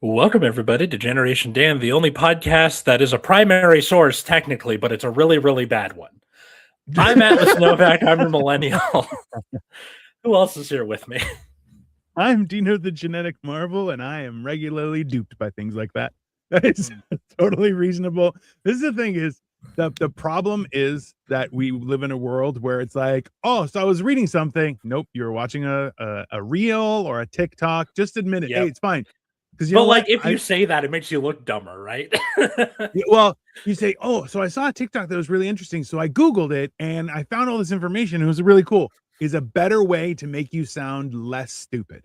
Welcome, everybody, to Generation Dan, the only podcast that is a primary source, technically, but it's a really, really bad one. I'm Atlas Novak. I'm a millennial. Who else is here with me? I'm Dino the Genetic Marvel, and I am regularly duped by things like that. That is totally reasonable. This is the thing is, the problem is that we live in a world where it's like, oh, so I was reading something. Nope, you're watching a reel or a TikTok. Just admit it. Yep. Hey, it's fine. Because But like, if you say that, it makes you look dumber, right? Well, you say, oh, so I saw a TikTok that was really interesting. So I Googled it and I found all this information. It was really cool. Is a better way to make you sound less stupid.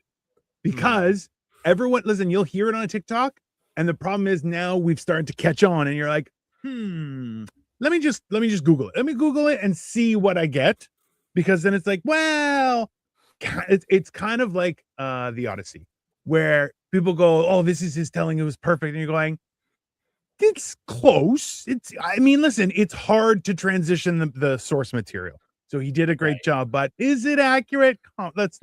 Because everyone, listen, you'll hear it on a TikTok. And the problem is now we've started to catch on and you're like, let me just Google it. Let me Google it and see what I get. Because then it's like, well, it's kind of like the Odyssey, where people go, oh, this is his telling, it was perfect. And you're going, it's close. Listen, it's hard to transition the source material. So he did a great job, but is it accurate? Let's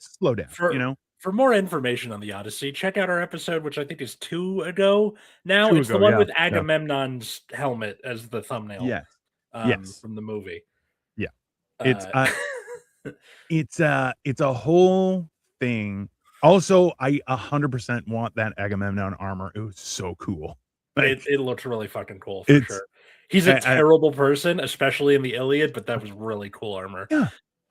slow down. For more information on the Odyssey, check out our episode, which I think is 2 ago. Now it's the one with Agamemnon's helmet as the thumbnail. Yes. From the movie. Yeah. It's a whole thing. Also, I 100% want that Agamemnon armor. It was so cool. Like, it looks really fucking cool for sure. He's a terrible person, especially in the Iliad, but that was really cool armor. Yeah.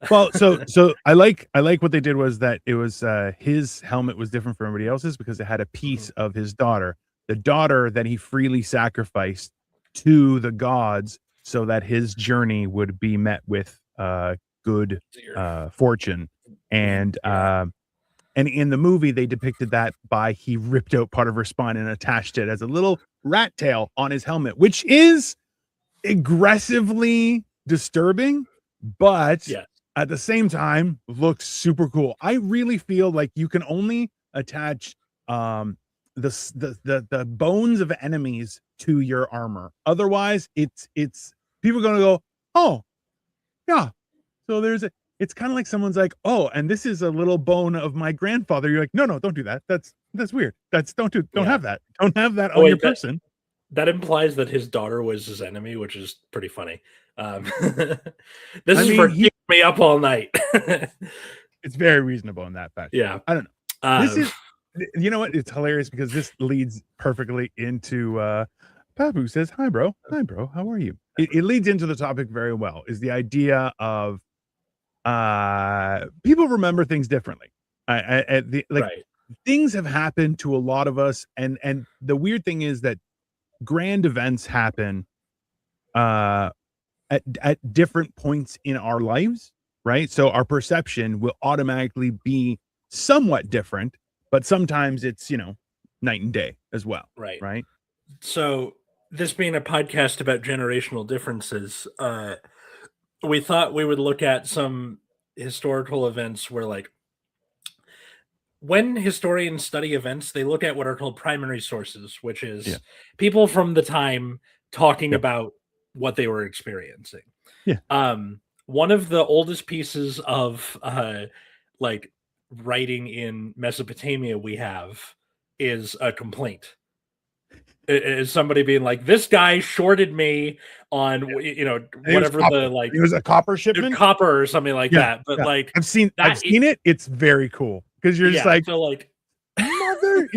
Well, so I like what they did was that it was his helmet was different from everybody else's because it had a piece of his daughter, the daughter that he freely sacrificed to the gods so that his journey would be met with good fortune. And in the movie, they depicted that by he ripped out part of her spine and attached it as a little rat tail on his helmet, which is aggressively disturbing, but at the same time looks super cool. I really feel like you can only attach the bones of enemies to your armor. Otherwise, it's people are gonna go, oh, yeah. So it's kind of like someone's like, oh, and this is a little bone of my grandfather. You're like, no, don't do that. That's weird. Don't have that. Don't have that on your person. That implies that his daughter was his enemy, which is pretty funny. This is for keeping me up all night. It's very reasonable in that fact. Yeah. I don't know. This is, you know what? It's hilarious because this leads perfectly into Papu says, hi, bro. Hi, bro. How are you? It leads into the topic very well, is the idea of people remember things differently. Things have happened to a lot of us, and the weird thing is that grand events happen at different points in our lives, right? So our perception will automatically be somewhat different, but sometimes it's night and day as well. Right. So this being a podcast about generational differences, we thought we would look at some historical events where, like, when historians study events, they look at what are called primary sources, which is people from the time talking about what they were experiencing. One of the oldest pieces of like writing in Mesopotamia we have is a complaint. It is somebody being like, this guy shorted me on whatever it was a copper shipment, copper or something like that. But like I've seen it. It's very cool because you're just like, so like mother,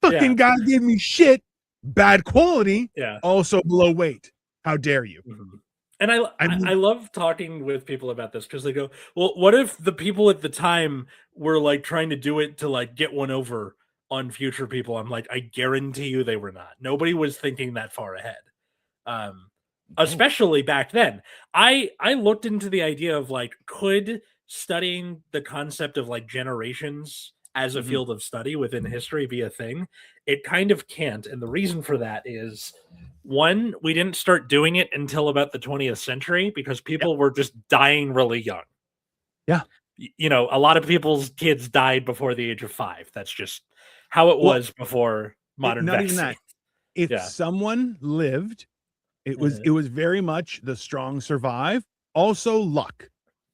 fucking guy gave me shit, bad quality, also below weight. How dare you? And I love talking with people about this because they go, well, what if the people at the time were like trying to do it to like get one over on future people? I'm like, I guarantee you they were not. Nobody was thinking that far ahead. Especially back then. I looked into the idea of like, could studying the concept of like generations as a field of study within history be a thing? It kind of can't. And the reason for that is, one, we didn't start doing it until about the 20th century because people were just dying really young. Yeah. A lot of people's kids died before the age of 5. That's just how it Well, was before modern not even vaccines. that. If Yeah. someone lived, Mhm. it was very much the strong survive, also luck.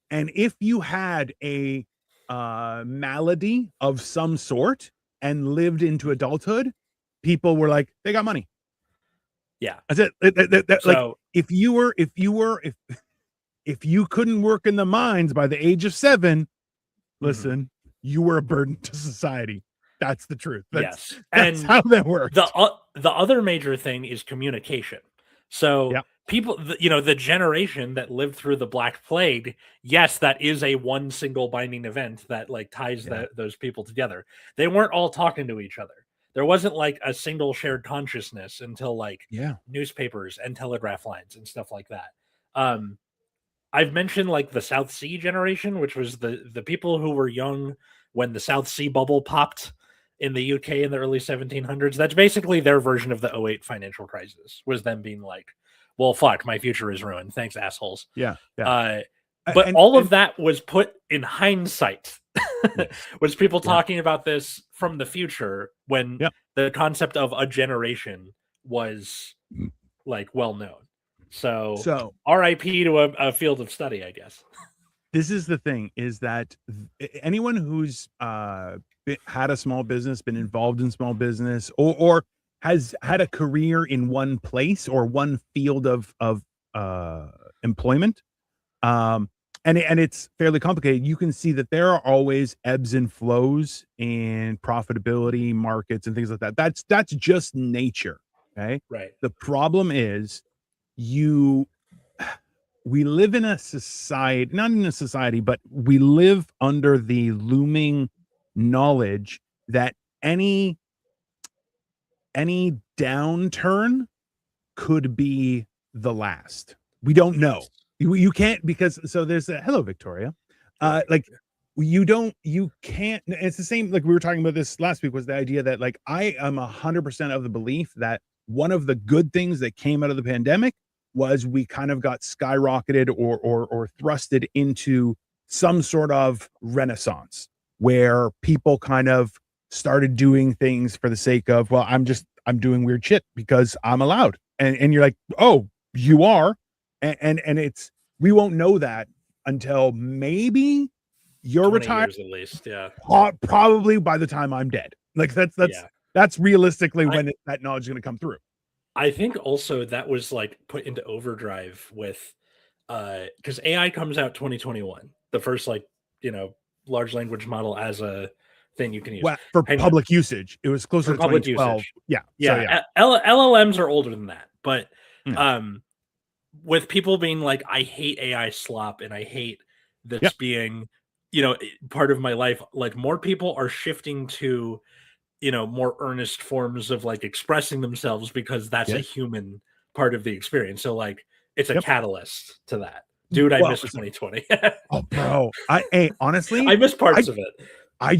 And if you had a malady of some sort and lived into adulthood, people were like, they got money. Yeah. That's it. Like So if you couldn't work in the mines by the age of 7, mhm. listen, you were a burden to society. That's the truth. Yes. That's And how that worked. the other major thing is communication. So Yeah, people, you know, the generation that lived through the Black Plague, yes, that is a one single binding event that like ties yeah, those people together. They weren't all talking to each other. There wasn't like a single shared consciousness until like yeah. newspapers and telegraph lines and stuff like that. Um, I've mentioned like the South Sea generation, which was the people who were young when the South Sea bubble popped in the UK in the early 1700s. That's basically their version of the '08 financial crisis. Was them being like, "Well, fuck, my future is ruined. Thanks, assholes." Yeah, yeah. Uh, but And all of that was put in hindsight. yes. Was people Yeah. talking about this from the future when Yep. the concept of a generation was like well known. So So RIP to a field of study, I guess. this is the thing is that anyone who's had a small business, been involved in small business, or has had a career in one place or one field of uh employment, um and it's fairly complicated. You can see that there are always ebbs and flows in profitability markets and things like that. That's just nature. Okay. Right. The problem is you we live in a society, not in a society, but we live under the looming knowledge that any any downturn could be the last. We don't know. Yes. You can't, because so there's a hello Victoria. Hello, Like Victoria. you can't. It's the same. Like we were talking about this last week, was the idea that like I am 100% of the belief that one of the good things that came out of the pandemic was we kind of got skyrocketed or thrusted into some sort of renaissance where people kind of started doing things for the sake of, well, I'm doing weird shit because I'm allowed. And you're like, oh, you are. And it's, we won't know that until maybe you're 20 retired, years at least. Yeah. probably by the time I'm dead. Like Yeah. that's realistically I when that knowledge is going to come through. I think also that was like put into overdrive with because AI comes out 2021, the first like, you know, large language model as a thing you can use. Well, for And public usage, it was closer for to public 2012. usage. Yeah. So Yeah. yeah. LLMs are older than that. But Yeah. um with people being like, I hate AI slop and I hate this Yep. being, you know, part of my life, like more people are shifting to, you know, more earnest forms of like expressing themselves because that's a Yes. human part of the experience. So like it's a Yep. catalyst to that. Dude, I Well, miss 2020. oh, bro. Hey, honestly, I miss I parts of it. I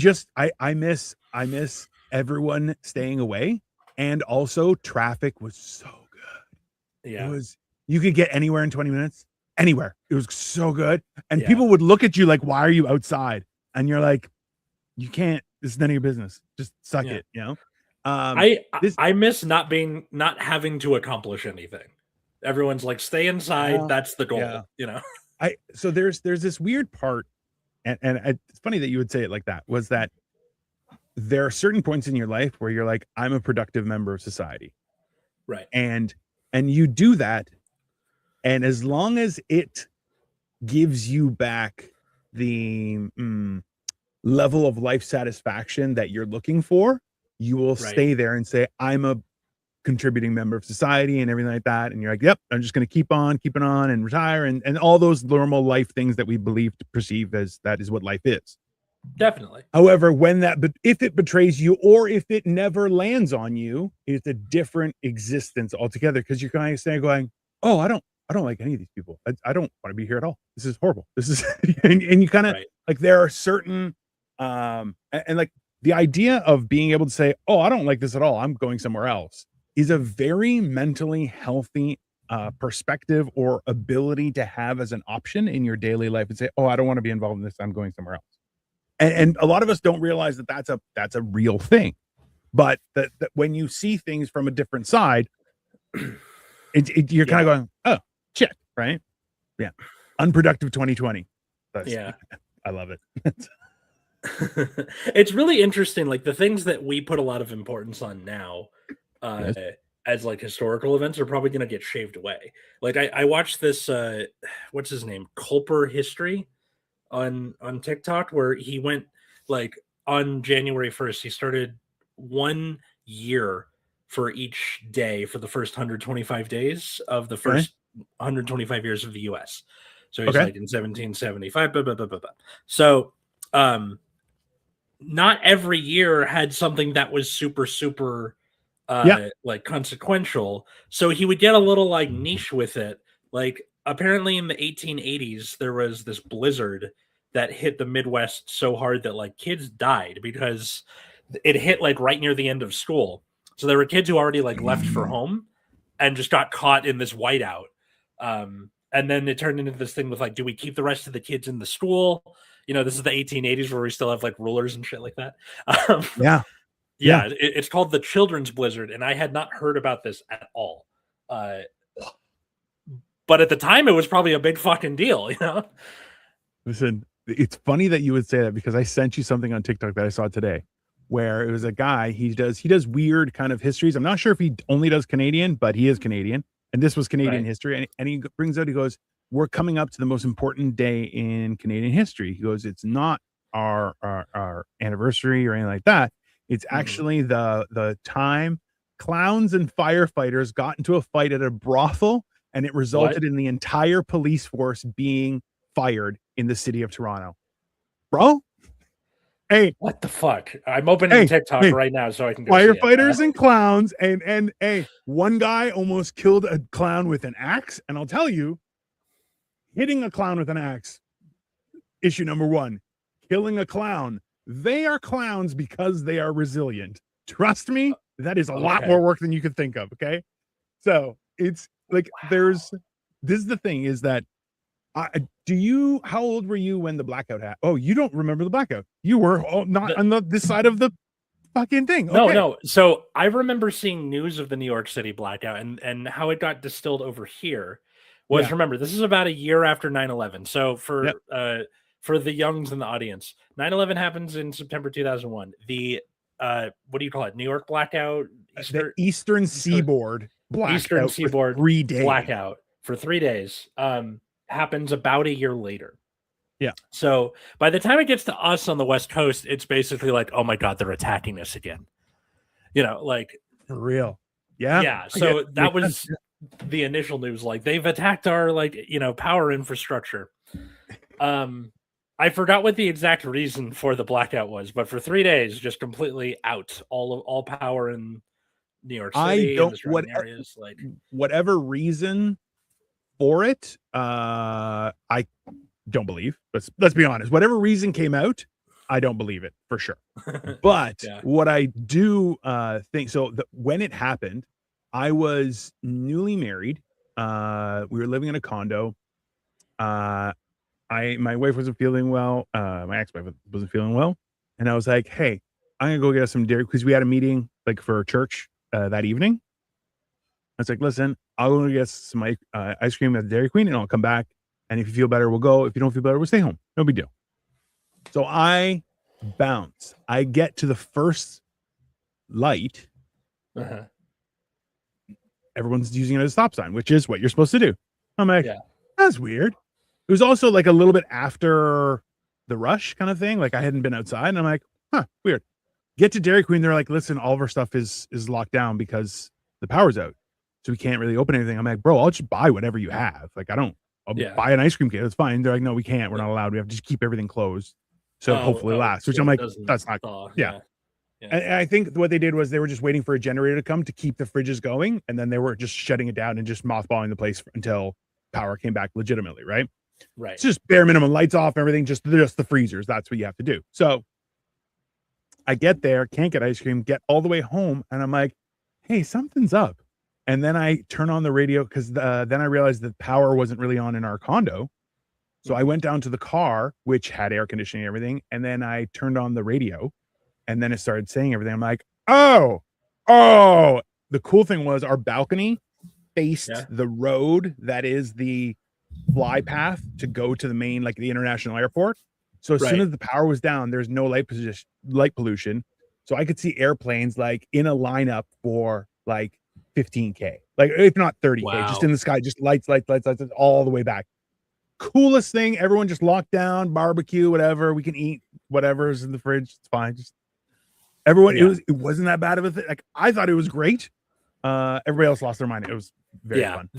miss everyone staying away, and also traffic was so good. It Yeah. was, you could get anywhere in 20 minutes, anywhere. It was so good, and Yeah. people would look at you like, "Why are you outside?" And you're like, "You can't. This is none of your business. Just suck Yeah. it." You know. I This. I miss not having to accomplish anything. Everyone's like, stay inside, Yeah. that's the Yeah. goal, you know. I so there's this weird part, and it's funny that you would say it like that. Was that there are certain points in your life where you're like, I'm a productive member of society, Right. and you do that, and as long as it gives you back the level of life satisfaction that you're looking for, you will Right. stay there and say, I'm a contributing member of society and everything like that. And you're like, yep, I'm just going to keep on keeping on and retire, and all those normal life things that we believe to perceive as that is what life is. Definitely. However, but if it betrays you or if it never lands on you, it's a different existence altogether, because you're kind of saying, going, oh, I don't like any of these people. I don't want to be here at all. This is horrible. This is, and you kind of Right. like, there are certain, and like the idea of being able to say, oh, I don't like this at all, I'm going somewhere else, is a very mentally healthy perspective or ability to have as an option in your daily life, and say, oh, I don't want to be involved in this, I'm going somewhere else. And a lot of us don't realize that that's a real thing. but that when you see things from a different side, you're kind of going, oh shit, right? Yeah, unproductive 2020. Yeah. I love it. It's really interesting. Like the things that we put a lot of importance on now, uh, Yes. as like historical events are probably going to get shaved away. Like I watched this, what's his name? Culper History on TikTok, where he went like on January 1st, he started 1 year for each day for the first 125 days of the Okay. first 125 years of the US. So he's Okay. like in 1775, blah, blah, blah, blah, blah. So um not every year had something that was super super Yeah. like consequential, so he would get a little like niche with it. Like apparently in the 1880s there was this blizzard that hit the Midwest so hard that like kids died because it hit like right near the end of school. So there were kids who already like left for home and just got caught in this whiteout. And then it turned into this thing with like, do we keep the rest of the kids in the school? You know, this is the 1880s where we still have like rulers and shit like that. Um, Yeah. yeah, it's called the Children's Blizzard, and I had not heard about this at all. Uh, but at the time, it was probably a big fucking deal, you know? Listen, it's funny that you would say that because I sent you something on TikTok that I saw today where it was a guy, he does weird kind of histories. I'm not sure if he only does Canadian, but he is Canadian. And this was Canadian Right. history. And he brings out, he goes, we're coming up to the most important day in Canadian history. He goes, it's not our anniversary or anything like that. It's Mhm. actually the time clowns and firefighters got into a fight at a brothel, and it What? resulted in the entire police force being fired in the city of Toronto. Bro, hey, What the fuck? I'm opening hey, TikTok hey, right now so I can go see it. firefighters and clowns, and hey, one guy almost killed a clown with an axe, and I'll tell you, hitting a clown with an axe, issue number one. Killing a clown. They are clowns because they are resilient. Trust me, that is a lot Okay. more work than you could think of. Okay. So it's like this is the thing is that how old were you when the blackout happened? Oh, you don't remember the blackout. You were not The, on this side of the fucking thing. no, Okay. no. So I remember seeing news of the New York City blackout, and how it got distilled over here was, Yeah. remember, this is about a year after 9/11. So Yeah. for the youngs in the audience, 9/11 happens in September 2001. The what do you call it? New York blackout, The Eastern Seaboard blacked Eastern out for Seaboard 3 days. blackout for 3 days happens about a year later. Yeah. So by the time it gets to us on the West Coast, it's basically like, oh my God, they're attacking us again. You know, like, For real. Yeah. yeah. I get So it. that Makes sense. was the initial news. Like they've attacked our like, power infrastructure. I forgot what the exact reason for the blackout was, but for 3 days, just completely out all power in New York I City and don't the surrounding areas. Like, whatever reason for it, I don't believe. Let's be honest. Whatever reason came out, I don't believe it for sure. But yeah. what I do think so when it happened, I was newly married. We were living in a condo. My wife wasn't feeling well. My ex-wife wasn't feeling well. And I was like, hey, I'm gonna go get us some dairy because we had a meeting like for church that evening. I was like, listen, I'll go get some ice cream at the Dairy Queen and I'll come back. And if you feel better, we'll go. If you don't feel better, we'll stay home. No big deal. So I bounce. I get to the first light. Uh-huh. Everyone's using it as a stop sign, which is what you're supposed to do. I'm like, Yeah. that's weird. It was also like a little bit after the rush kind of thing. Like I hadn't been outside and I'm like, huh, weird. Get to Dairy Queen. They're like, listen, all of our stuff is locked down because the power's out. So we can't really open anything. I'm like, bro, I'll just buy whatever you have. Like, I'll Yeah. buy an ice cream kit. It's fine. They're like, no, we can't. We're not allowed. We have to just keep everything closed. So it hopefully lasts, which so I'm it like, doesn't that's not, thaw. yeah. Yeah. And I think what they did was they were just waiting for a generator to come to keep the fridges going. And then they were just shutting it down and just mothballing the place until power came back legitimately. Right. Right. It's just bare minimum lights off, everything, just the freezers. That's what you have to do. So I get there, can't get ice cream, get all the way home. And I'm like, hey, something's up. And then I turn on the radio because then I realized the power wasn't really on in our condo. So I went down to the car, which had air conditioning and everything. And then I turned on the radio and then it started saying everything. I'm like, Oh, oh, the cool thing was our balcony faced Yeah. the road that is the fly path to go to the main, like the international airport. So as soon Right. as the power was down, there's no light pollution. So I could see airplanes like in a lineup for like 15K, like if not 30K, just in Wow. the sky, just lights, lights, lights, lights, all the way back. Coolest thing. Everyone just locked down, barbecue, whatever. We can eat whatever's in the fridge. It's fine. Just everyone. Yeah. It wasn't that bad of a thing. Like I thought it was great. Everybody else lost their mind. It was very Yeah. fun.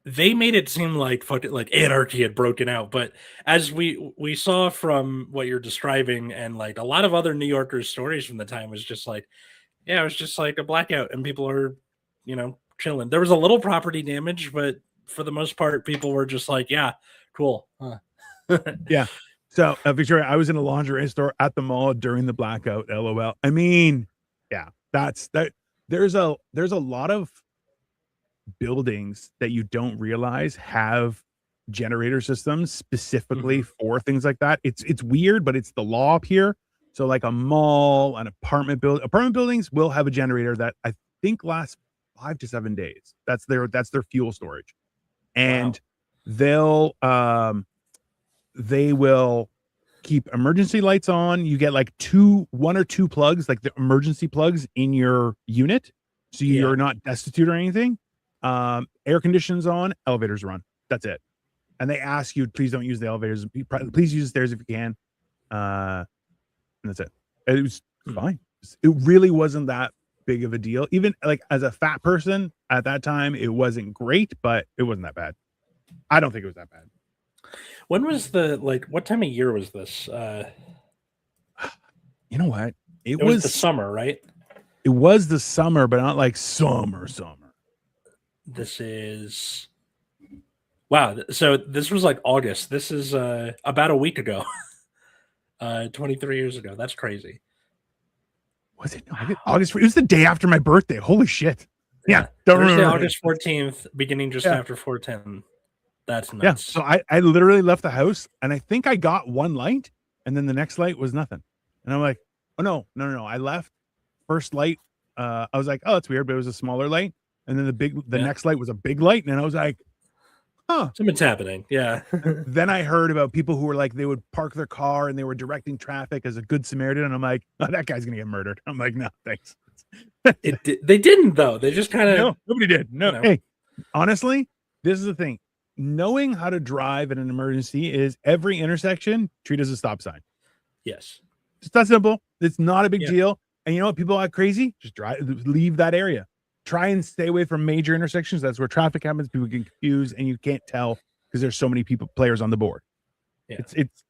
They made it seem like fucking like anarchy had broken out, but as we saw from what you're describing and like a lot of other New Yorkers' stories from the time was just like, yeah, it was just like a blackout and people are, chilling. There was a little property damage, but for the most part, people were just like, yeah, cool. Huh. Yeah. So, Victoria, I was in a lingerie store at the mall during the blackout. LOL. I mean, yeah, that's that. There's a lot of buildings that you don't realize have generator systems specifically Mhm. for things like that. It's weird, but it's the law up here. So, like a mall, an apartment buildings will have a generator that I think lasts 5 to 7 days. That's their fuel storage, Wow. and they'll they will keep emergency lights on. You get like one or two plugs, like the emergency plugs in your unit. So Yeah. you're not destitute or anything. Air conditions on, elevators run. That's it. And they ask you, please don't use the elevators. Please use the stairs if you can. And that's it. It was Hmm. fine. It really wasn't that big of a deal. Even like as a fat person at that time, it wasn't great, but it wasn't that bad. I don't think it was that bad. When was the like what time of year was this? You know what? It It was the was summer, right? it was the summer, but not like summer. This is wow. So this was like August. This is about a week ago. 23 years ago. That's crazy. Was it August? Wow. August? It was the day after my birthday. Holy shit. Yeah, Yeah. don't Thursday, remember it. August 14th, beginning just Yeah, after 410. That's yeah. So nuts. I literally left the house and I think I got one light and then the next light was nothing. And I'm like, oh no. I left first light. I was like, oh, that's weird, but it was a smaller light. And then the Yeah. next light was a big light. And I was like, huh. Something's happening. Yeah. Then I heard about people who were like, they would park their car and they were directing traffic as a good Samaritan. And I'm like, oh, that guy's going to get murdered. I'm like, no, thanks. They didn't though. They just kind of, No, nobody did. you No. know, Hey, honestly, this is the thing. Knowing how to drive in an emergency is every intersection treat as a stop sign. yes. It's that simple. It's not a big Yeah. deal. And you know what? People are crazy. Just leave that area. Try and stay away from major intersections. That's where traffic happens. People get confused and you can't tell because there's so many players on the board. Yeah. It's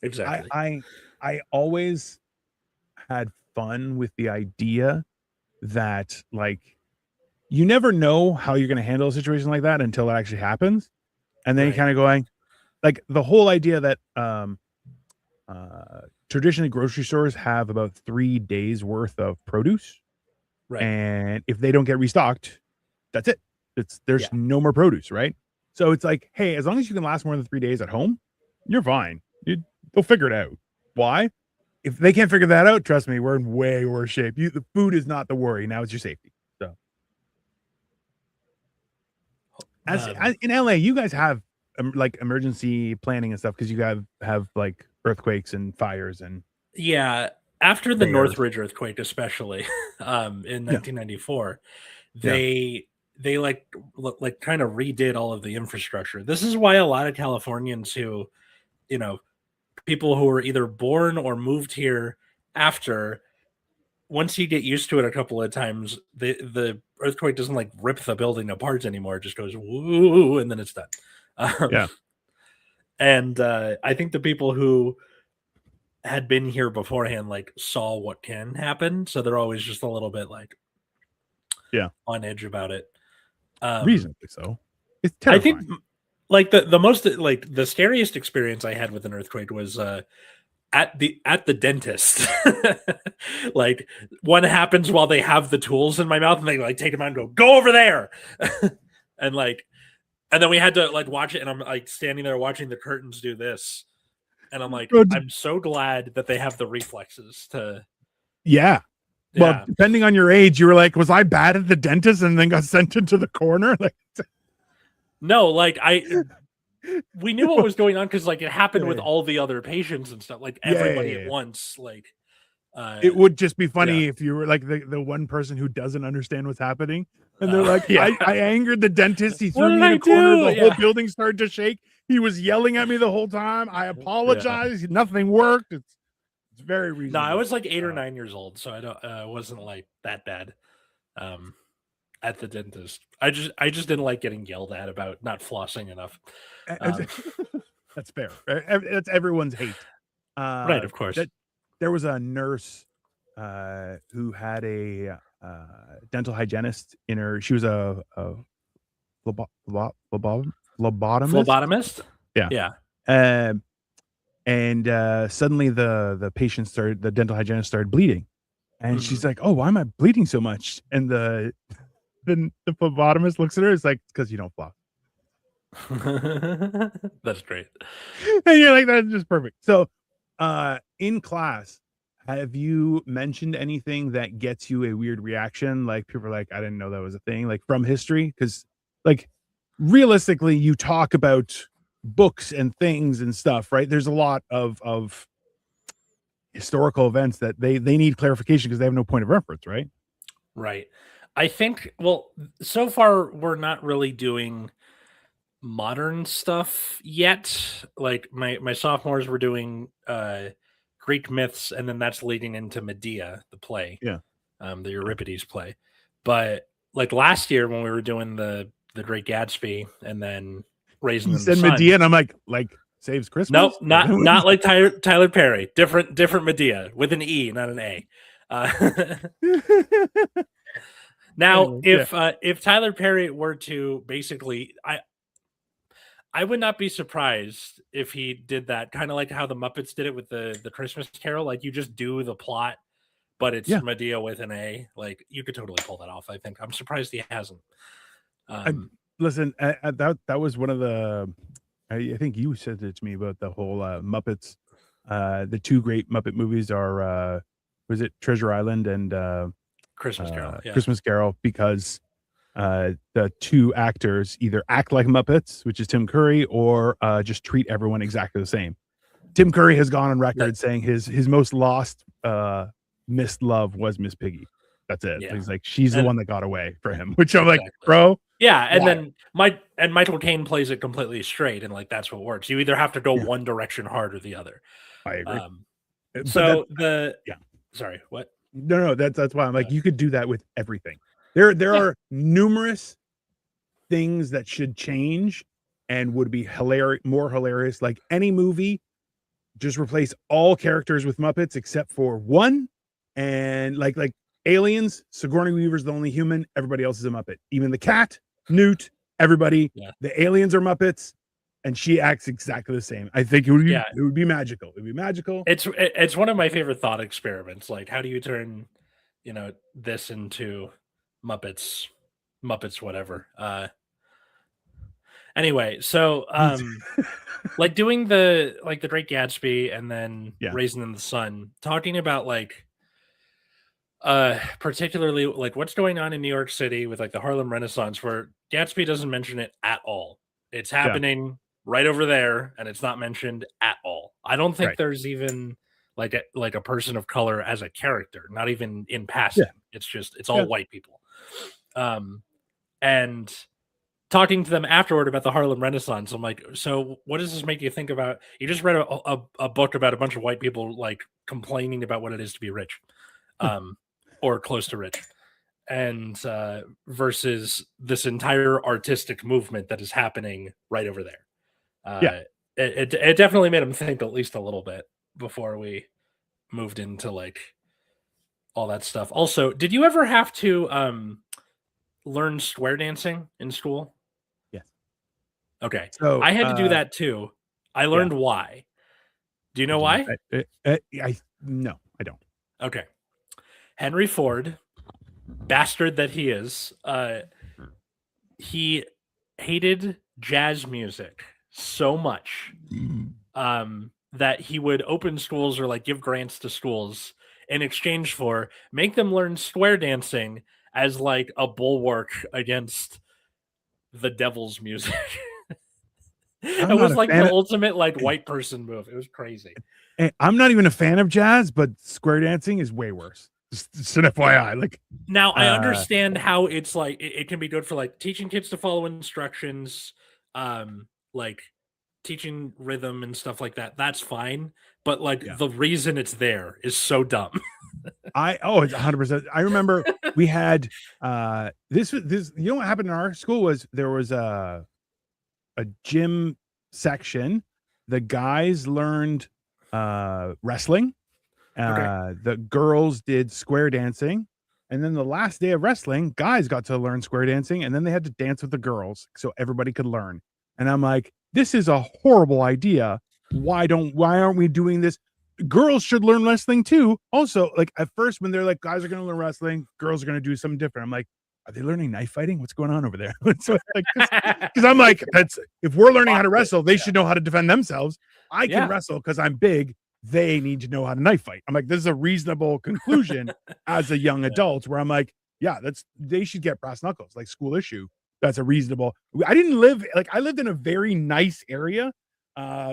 Exactly. I always had fun with the idea that like you never know how you're going to handle a situation like that until it actually happens. And then Right. you're kind of going like the whole idea that traditionally grocery stores have about 3 days worth of produce. Right. And if they don't get restocked, that's it. There's Yeah. no more produce, right? So it's like, hey, as long as you can last more than 3 days at home, you're fine. They'll figure it out. Why? If they can't figure that out, trust me, we're in way worse shape. The food is not the worry. Now it's your safety. So as Um, in LA, you guys have like emergency planning and stuff because you guys have like earthquakes and fires and yeah. After the bears. Northridge earthquake, especially in Yeah, 1994, yeah, they like kind of redid all of the infrastructure. This is why a lot of Californians who, you know, people who were either born or moved here after, once you get used to it a couple of times, the earthquake doesn't like rip the building apart anymore. It just goes woo, and then it's done. Um, yeah, and I think the people who had been here beforehand like saw what can happen, so they're always just a little bit like yeah. on edge about it. Um, Reasonably so. It's I think terrifying. like the most like the scariest experience I had with an earthquake was at the dentist. Like one happens while they have the tools in my mouth and they like take them out and go over there. and like and then we had to like watch it and I'm like standing there watching the curtains do this. And I'm like, Bro, I'm so glad that they have the reflexes to yeah, Well, Yeah. depending on your age, you were like, was I bad at the dentist and then got sent into the corner? Like, no, like we knew what was going on because like it happened with yeah, all the other patients and stuff, like yeah, everybody at yeah. once. Like, It would just be yeah, funny if you were like the one person who doesn't understand what's happening. And they're like, yeah. I angered the dentist. He What threw did me in I a corner. do? The whole Yeah, building started to shake. He was yelling at me the whole time. I yeah. apologize. Nothing worked. It's very No, I reasonable. was like 8 or 9 years old, so I don't wasn't like that bad. Um, at the dentist, I just didn't like getting yelled at about not flossing enough. Um, That's fair. That's everyone's hate. right, of course. That there was a nurse who had a dental hygienist in her. She was a phlebotomist. Phlebotomist. Yeah. Yeah. Um, and suddenly the dental hygienist started bleeding, and Mhm. she's like, "Oh, why am I bleeding so much?" And the phlebotomist looks at her. It's like, "Because you don't floss." That's great. And you're like, "That's just perfect." So, in class, have you mentioned anything that gets you a weird reaction? Like people are like, "I didn't know that was a thing." Like from history, because like realistically, you talk about books and things and stuff, right? There's a lot of historical events that they need clarification because they have no point of reference, right? Right. I think. Well, so far we're not really doing modern stuff yet. Like my sophomores were doing Greek myths, and then that's leading into Medea, the play, Yeah. the Euripides play. But like last year when we were doing the Great Gatsby and then Raisin You in the said Medea, Sun. and I'm like saves Nope, Christmas. Like, not like Tyler Perry. Different Medea with an E, not an A. Now, anyway, yeah, if Tyler Perry were to basically, I would not be surprised if he did that, kind of like how the Muppets did it with the Christmas Carol. Like you just do the plot, but it's yeah. Medea with an A. Like you could totally pull that off. I think. I'm surprised he hasn't. I Um, listen. That was one of the. I think you said it to me about the whole Muppets. The two great Muppet movies are was it Treasure Island and Christmas Carol. Yeah. Christmas Carol, because the two actors either act like Muppets, which is Tim Curry, or just treat everyone exactly the same. Tim Curry has gone on That. record saying his most lost missed love was Miss Piggy. That's it. Yeah. He's like, she's the And one that got away for him, which I'm like, exactly. bro, Yeah, and why? then Michael Caine plays it completely straight, and like that's what works. You either have to go Yeah, one direction hard or the other. I agree. Um, But that's so the yeah. sorry, what? No, that's why I'm like, Uh, you could do that with everything. There yeah, are numerous things that should change and would be more hilarious. Like any movie, just replace all characters with Muppets except for one. And like Aliens, Sigourney Weaver's the only human. Everybody else is a Muppet. Even the cat, Newt, everybody. yeah, The aliens are Muppets, and she acts exactly the same. I think yeah. it would be magical. It would be magical. It's one of my favorite thought experiments. Like, how do you turn, this into Muppets, whatever. Anyway, so like doing the Great Gatsby and then Yeah, Raisin in the Sun, talking about like particularly like what's going on in New York City with like the Harlem Renaissance, where Gatsby doesn't mention it at all. It's yeah, happening right over there and it's not mentioned at all. I don't think right. there's even like a person of color as a character, not even in Yeah, passing. It's all yeah. white people. And talking to them afterward about the Harlem Renaissance, I'm like, so what does this make you think about? You just read a book about a bunch of white people like complaining about what it is to be rich, or close to rich, and versus this entire artistic movement that is happening right over there. Yeah. It definitely made him think at least a little bit before we moved into like all that stuff. Also, did you ever have to learn square dancing in school? Yes. Okay. So I had to do that too. I yeah. learned why. Do you I know do not. why? I no, I don't. Okay. Henry Ford, bastard that he is, he hated jazz music so much that he would open schools or like give grants to schools in exchange for make them learn square dancing as like a bulwark against the devil's music. I'm It not was a like the fan of ultimate like white person move. It was crazy. I'm not even a fan of jazz, but square dancing is way worse. Just an Yeah. FYI. Like Now I understand how it's like it can be good for like teaching kids to follow instructions, like teaching rhythm and stuff like that. That's fine, but like yeah. the reason it's there is so dumb. It's 100%. I remember we had this you know what happened in our school was there was a gym section. The guys learned wrestling. Okay. The girls did square dancing. And then the last day of wrestling, guys got to learn square dancing and then they had to dance with the girls so everybody could learn. And I'm like, this is a horrible idea. Why aren't we doing this? Girls should learn wrestling too. Also, like at first when they're like guys are going to learn wrestling, girls are going to do something different. I'm like, are they learning knife fighting? What's going on over there? So like because I'm like, that's if we're learning how to wrestle, they should know how to defend themselves. I can Yeah. wrestle because I'm big. They need to know how to knife fight. I'm like, this is a reasonable conclusion as a young adult where I'm like, yeah, they should get brass knuckles, like school issue. That's a reasonable. I didn't live like I lived in a very nice area.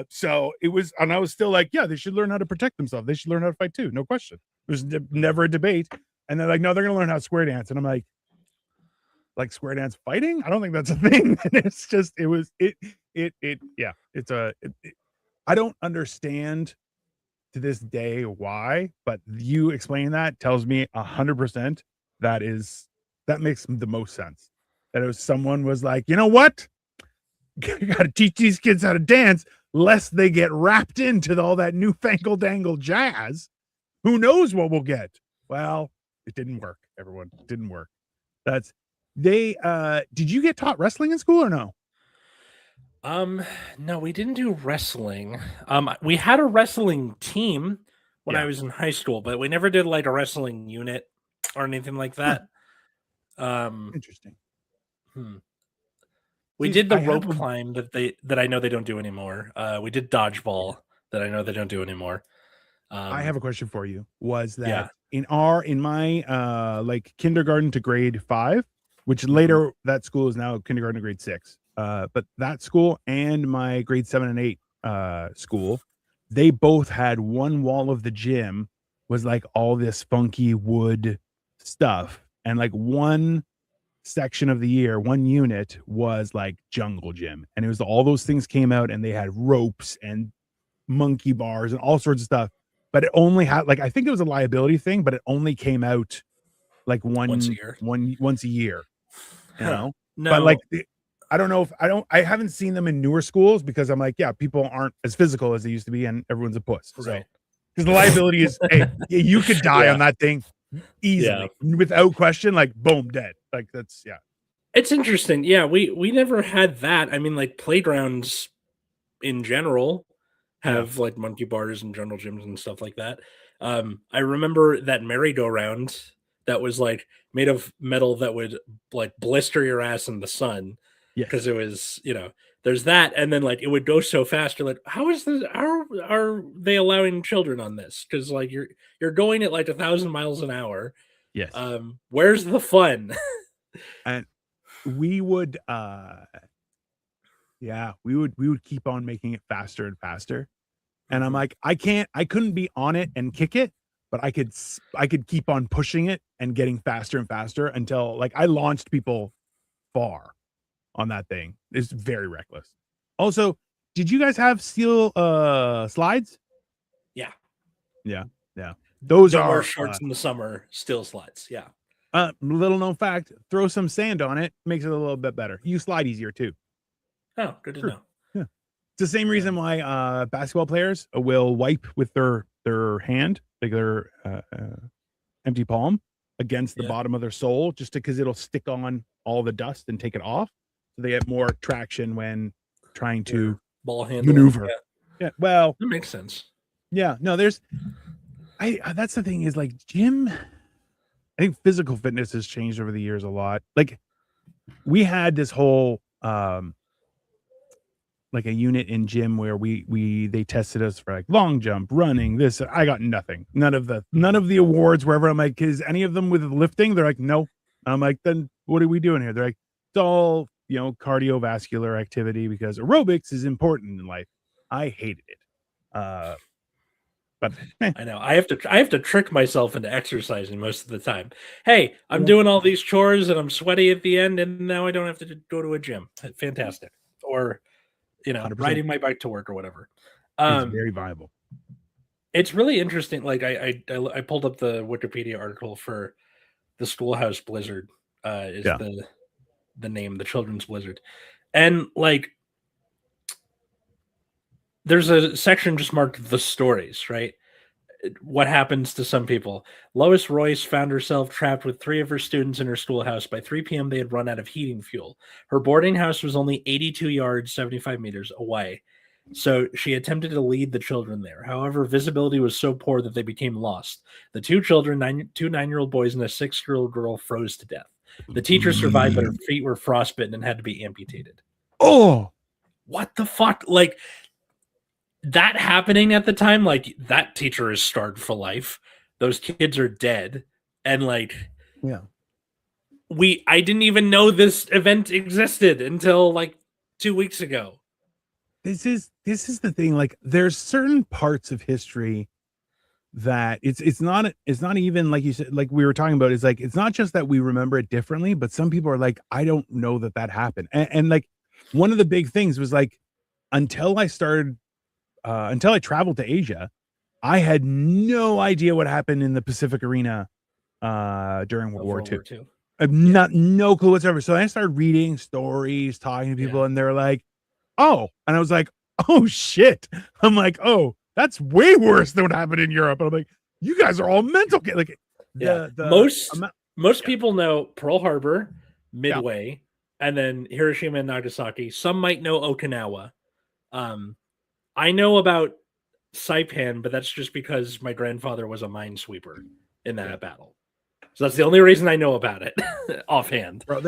So it was, and I was still like, yeah, they should learn how to protect themselves. They should learn how to fight too. No question. There's never a debate. And they're like, no, they're going to learn how to square dance. And I'm like square dance fighting? I don't think that's a thing. And it's just, yeah, I don't understand to this day why, but you explaining that tells me 100% that makes the most sense. That it was someone was like, you know what? You got to teach these kids how to dance, lest they get wrapped into all that newfangled dangle jazz. Who knows what we'll get? Well, it didn't work. Everyone, it didn't work. That's they. Did you get taught wrestling in school or no? No, we didn't do wrestling. We had a wrestling team when I Yeah, was in high school, but we never did like a wrestling unit or anything like huh, that. Um, interesting. hmm. We See, did the I have rope a climb that I know they don't do anymore. We did dodgeball that I know they don't do anymore. I have a question for you. Was that Yeah. in my like kindergarten to grade 5, which Mhm. later that school is now kindergarten to grade 6. But that school and my grade 7 and 8 school, they both had one wall of the gym was like all this funky wood stuff, and like one section of the year, one unit was like jungle gym, and it was all those things came out, and they had ropes and monkey bars and all sorts of stuff. But it only had like I think it was a liability thing, but it only came out like Once a year. once a year, you Huh. know. But like No, I don't know if I haven't seen them in newer schools because I'm like, yeah, people aren't as physical as they used to be, and everyone's a puss. So right. because the liability is, hey, you could die Yeah. on that thing Yeah. easily without question, like boom, dead. Like that's yeah, It's interesting. Yeah, we never had that. I mean, like playgrounds in general yeah, have like monkey bars and jungle gyms and stuff like that. I remember that merry-go-round that was like made of metal that would like blister your ass in the sun because yes. it was, there's that, and then like it would go so fast. You're like, how is this? How are they allowing children on this? Because like you're going at like 1,000 miles an hour. Yes. Where's the fun? And we would yeah, we would keep on making it faster and faster. And I'm Mhm. like, I couldn't be on it and kick it, but I could keep on pushing it and getting faster and faster until like I launched people far on that thing. It's very reckless. Also, did you guys have steel slides? Yeah. Yeah. Yeah. Those Don't wear are shorts in the summer, still slides. Yeah. little known fact, throw some sand on it, makes it a little bit better. You slide easier too. Oh, good to True. know. Yeah. It's the same Yeah. reason why basketball players will wipe with their hand, like their empty palm against the Yeah. bottom of their sole, just because it'll stick on all the dust and take it off. So they get more traction when trying to Or ball handling. maneuver. Yeah. Yeah. Well, That makes sense. yeah. No, I that's the thing is like gym. I think physical fitness has changed over the years a lot. Like we had this whole like a unit in gym where they tested us for like long jump, running, this. I got nothing. None of the awards wherever. I'm like, is any of them with lifting? They're like, no. I'm like, then what are we doing here? They're like, it's all, cardiovascular activity because aerobics is important in life. I hated it. But I know I have to trick myself into exercising most of the time. Hey, I'm doing all these chores and I'm sweaty at the end, and now I don't have to go to a gym. Fantastic. Or 100%. riding my bike to work or whatever. It's very viable. It's really interesting. Like I pulled up the Wikipedia article for the Schoolhouse Blizzard. Is the name, the children's blizzard, and like there's a section just marked the stories, right? What happens to some people. Lois Royce found herself trapped with 3 of her students in her schoolhouse. By 3 p.m., they had run out of heating fuel. Her boarding house was only 82 yards, 75 meters away. So she attempted to lead the children there. However, visibility was so poor that they became lost. The 2 children, 2 9-year-old boys and a 6-year-old girl, froze to death. The teacher survived, but her feet were frostbitten and had to be amputated. Oh, what the fuck? Like, that happening at the time, like, that teacher is scarred for life. Those kids are dead. And like, yeah, I didn't even know this event existed until like 2 weeks ago. This is the thing. Like, there's certain parts of history that it's not even like you said, like we were talking about, is like, it's not just that we remember it differently, but some people are like, I don't know that happened. And like, one of the big things was like, until I traveled to Asia, I had no idea what happened in the Pacific arena during World War II. I have no clue whatsoever. So I started reading stories, talking to people, and they're like, oh, and I was like, oh shit. I'm like, oh, that's way worse than what happened in Europe. And I'm like, you guys are all mental. Like, most people know Pearl Harbor, Midway, and then Hiroshima and Nagasaki. Some might know Okinawa. I know about Saipan, but that's just because my grandfather was a minesweeper in that battle. So that's the only reason I know about it offhand. Bro,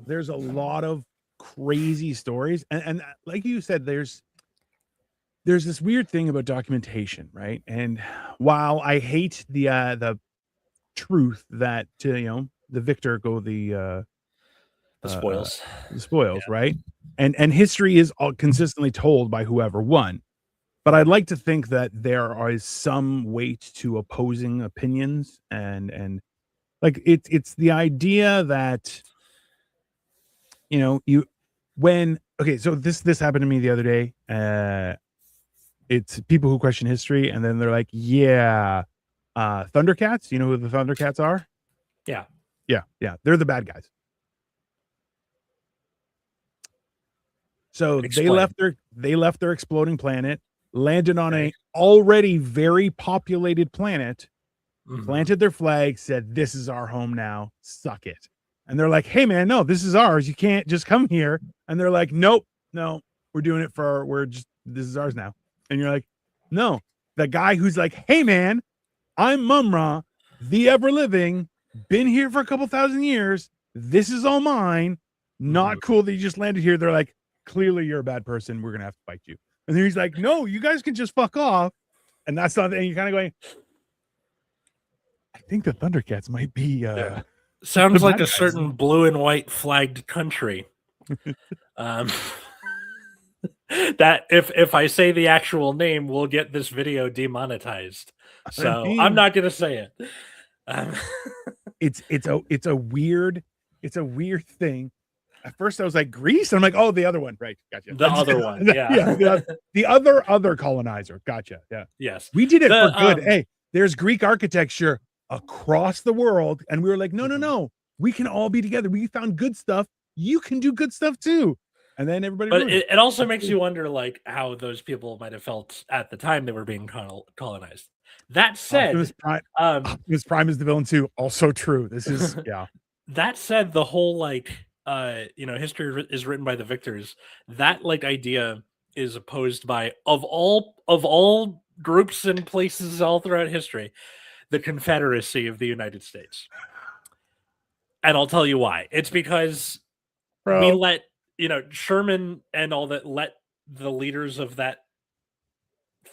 there's a lot of crazy stories, and like you said, there's this weird thing about documentation, right? And while I hate the truth that the victor go the spoils, right? And history is all consistently told by whoever won. But I'd like to think that there is some weight to opposing opinions, and like it's the idea that so this happened to me the other day. It's people who question history, and then they're like, yeah, Thundercats, you know who the Thundercats are? Yeah, they're the bad guys. So Explain. they left their exploding planet, landed on a already very populated planet, planted their flag, said, this is our home now, suck it. And they're like, hey man, no, this is ours, you can't just come here. And they're like, nope, no, we're doing it this is ours now. And you're like, no, the guy who's like, hey man, I'm Mum-Ra, the ever living, been here for a couple thousand years, this is all mine, not cool that you just landed here. They're like, clearly you're a bad person, we're gonna have to fight you. And then he's like, no, you guys can just fuck off. And that's not, and you're kind of going, I think the Thundercats might be sounds like a certain blue and white flagged country. That if I say the actual name, we'll get this video demonetized. So I'm not gonna say it. It's a weird thing. At first I was like, Greece, and I'm like, oh, the other one, right? Gotcha. The other one, yeah. the other colonizer, gotcha. Yeah. Yes, we did it for good. Hey, there's Greek architecture across the world, and we were like, no, we can all be together. We found good stuff. You can do good stuff too. And then everybody. But it also makes you wonder, like, how those people might have felt at the time they were being colonized. That said, Optimus Prime is the villain too. Also true. This is That said, the whole like history is written by the victors. That like idea is opposed by of all groups and places all throughout history, the Confederacy of the United States. And I'll tell you why. It's because we let Sherman and all that let the leaders of that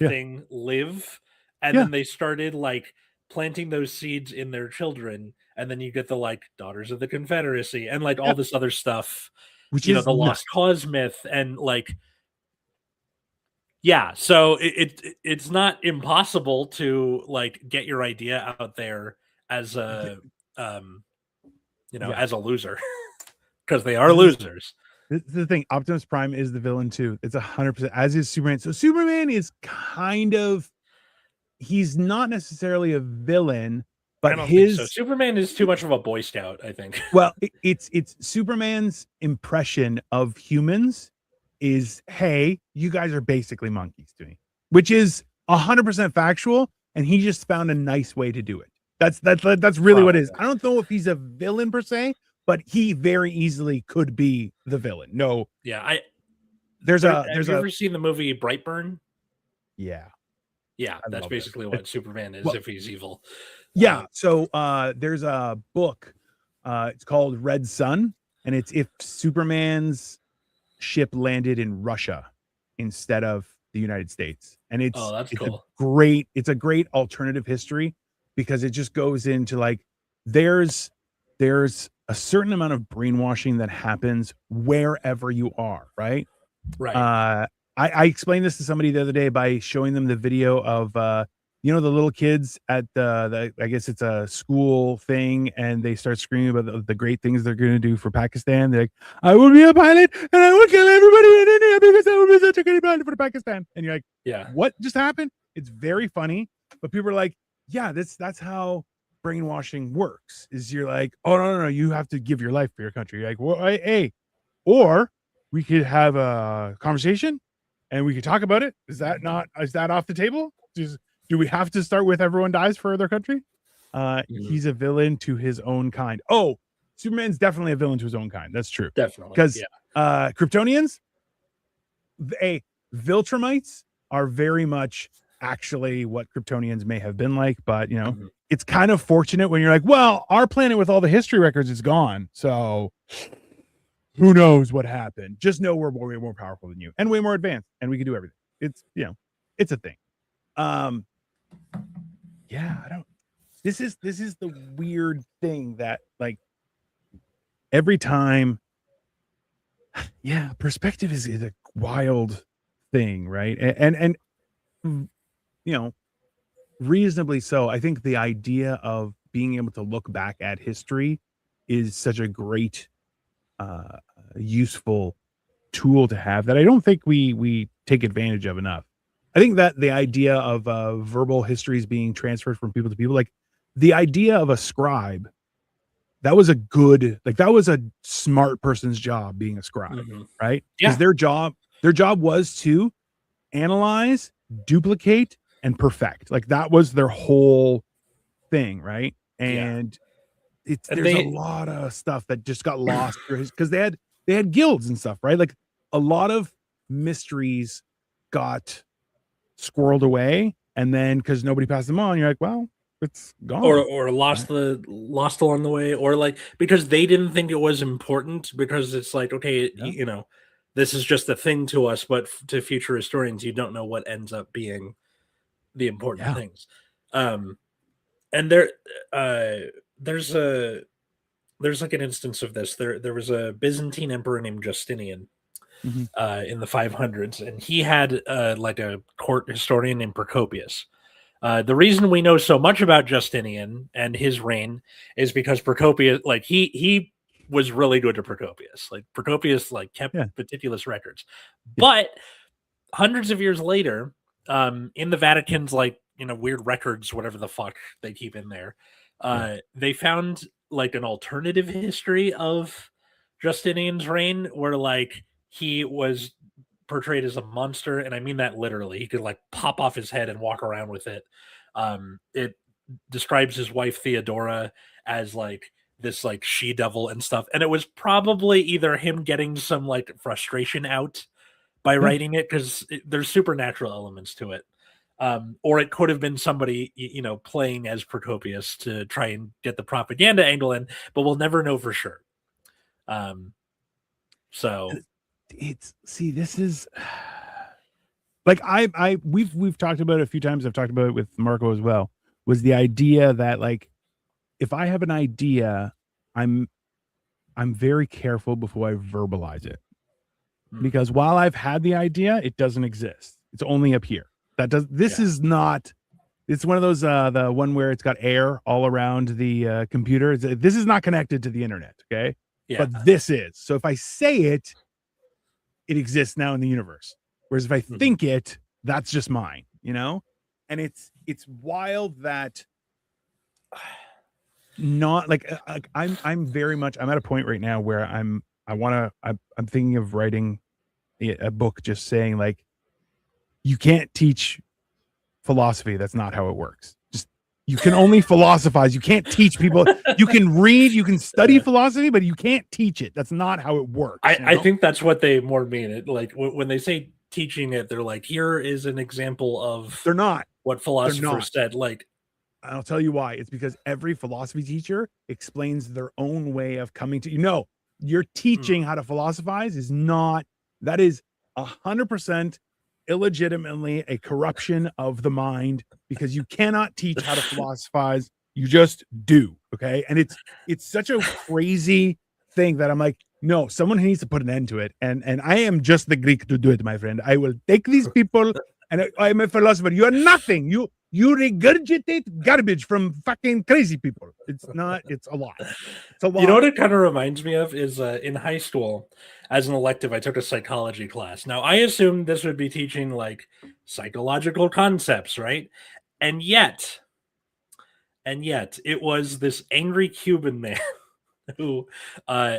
Yeah. thing live, and Yeah. then they started like planting those seeds in their children, and then you get the like Daughters of the Confederacy and like Yeah. all this other stuff, Which you know, is the nuts. Lost Cause myth, and like yeah, so it's not impossible to like get your idea out there as a um you know, Yeah. as a loser because they are This is losers. the thing. Optimus Prime is the villain too. It's 100%, as is Superman. So Superman is kind of, he's not necessarily a villain, I but don't think so. his, Superman is too much of a Boy Scout, I think. well, it's Superman's impression of humans is, hey, you guys are basically monkeys to me, which is 100% factual, and he just found a nice way to do it. That's really what it is. Probably. I don't know if he's a villain per se, but he very easily could be the villain. No, Yeah, there's have you a ever seen the movie Brightburn? yeah, Yeah, I that's love it. basically what Superman is Well, if he's evil. yeah. So there's a book. It's called Red Sun, and it's if Superman's ship landed in Russia instead of the United States. And Oh, that's it's a cool. great alternative history, because it just goes into like, there's there's a certain amount of brainwashing that happens wherever you are, right? Right. Uh, I explained this to somebody the other day by showing them the video of you know, the little kids at the, I guess it's a school thing, and they start screaming about the great things they're going to do for Pakistan. They're like, "I will be a pilot, and I will kill everybody in India because I will be such a great pilot for Pakistan." And you're like, Yeah. "What just happened?" It's very funny, but people are like, "Yeah, that's how brainwashing works." Is you're like, "Oh no, you have to give your life for your country." You're like, "Well, hey," or we could have a conversation and we could talk about it. Is that off the table? Do we have to start with everyone dies for their country? Mhm. He's a villain to his own kind. Oh, Superman's definitely a villain to his own kind. That's true. Definitely. Because Yeah. Kryptonians, a Viltrumites are very much actually what Kryptonians may have been like, but you know, Mhm. it's kind of fortunate when you're like, well, our planet with all the history records is gone. So who knows what happened? Just know we're way more powerful than you and way more advanced, and we can do everything. It's, you know, it's a thing. Um, yeah, I don't. This is the weird thing that like every time, yeah, perspective is a wild thing, right? And you know, reasonably so. I think the idea of being able to look back at history is such a great, uh, useful tool to have that I don't think we take advantage of enough. I think that the idea of verbal histories being transferred from people to people, like the idea of a scribe, that was a good, like that was a smart person's job being a scribe, Mhm. right? Because Yeah. their job was to analyze, duplicate, and perfect. Like that was their whole thing, right? Yeah. And it's And there's a they lot of stuff that just got lost because they had guilds and stuff, right? Like a lot of mysteries got squirreled away, and then because nobody passed them on, you're like, well, it's gone. or Right? lost along the way, or like because they didn't think it was important, because it's like, okay, Yeah. you know, this is just a thing to us, but to future historians, you don't know what ends up being the important Yeah. things. Um, and uh, there's a there's like an instance of this. There was a Byzantine emperor named Justinian Mhm. in the 500s, and he had like a court historian named Procopius. The reason we know so much about Justinian and his reign is because Procopius, like he was really good to Procopius. Like Procopius, like kept Yeah. meticulous records. Yeah. But hundreds of years later, in the Vatican's like, you know, weird records, whatever the fuck they keep in there, Yeah. they found like an alternative history of Justinian's reign, where like he was portrayed as a monster, and I mean that literally. He could like pop off his head and walk around with it. It describes his wife Theodora as like this like she devil and stuff, and it was probably either him getting some like frustration out by Yeah. writing it, because there's supernatural elements to it. Or it could have been somebody, you know, playing as Procopius to try and get the propaganda angle in, but we'll never know for sure. Um, so It's see, this is like we've talked about it a few times. I've talked about it with Marco as well. Was the idea that like if I have an idea, I'm I'm very careful before I verbalize it Mm. because while I've had the idea, it doesn't exist. It's only up here. That does. This Yeah. is not. It's one of those the one where it's got air all around the computer. This is not connected to the internet. Okay, Yeah. but this is. So if I say it, it exists now in the universe. Whereas if I Mhm. think it, that's just mine. You know, and it's wild that not like I'm very much I'm at a point right now where I'm thinking of writing a book just saying like you can't teach philosophy. That's not how it works. Just you can only philosophize. You can't teach people. You can read, you can study philosophy, but you can't teach it. That's not how it works. I think that's what they more mean. It like when they say teaching it, they're like, here is an example of They're not. what They're philosophers not. said. Like, I'll tell you why. It's because every philosophy teacher explains their own way of coming to you. No, you're mm, teaching how to philosophize is not, that is 100% illegitimately a corruption of the mind because you cannot teach how to philosophize. You just do. Okay. And it's such a crazy thing that I'm like, no, someone needs to put an end to it. And I am just the Greek to do it, my friend. I will take these people and I'm a philosopher. You are nothing. You regurgitate garbage from fucking crazy people. It's not, it's a lot. It's a lot. you know what it kind of reminds me of is in high school, as an elective, I took a psychology class. Now, I assumed this would be teaching like psychological concepts, right? And yet, and yet, it was this angry Cuban man who uh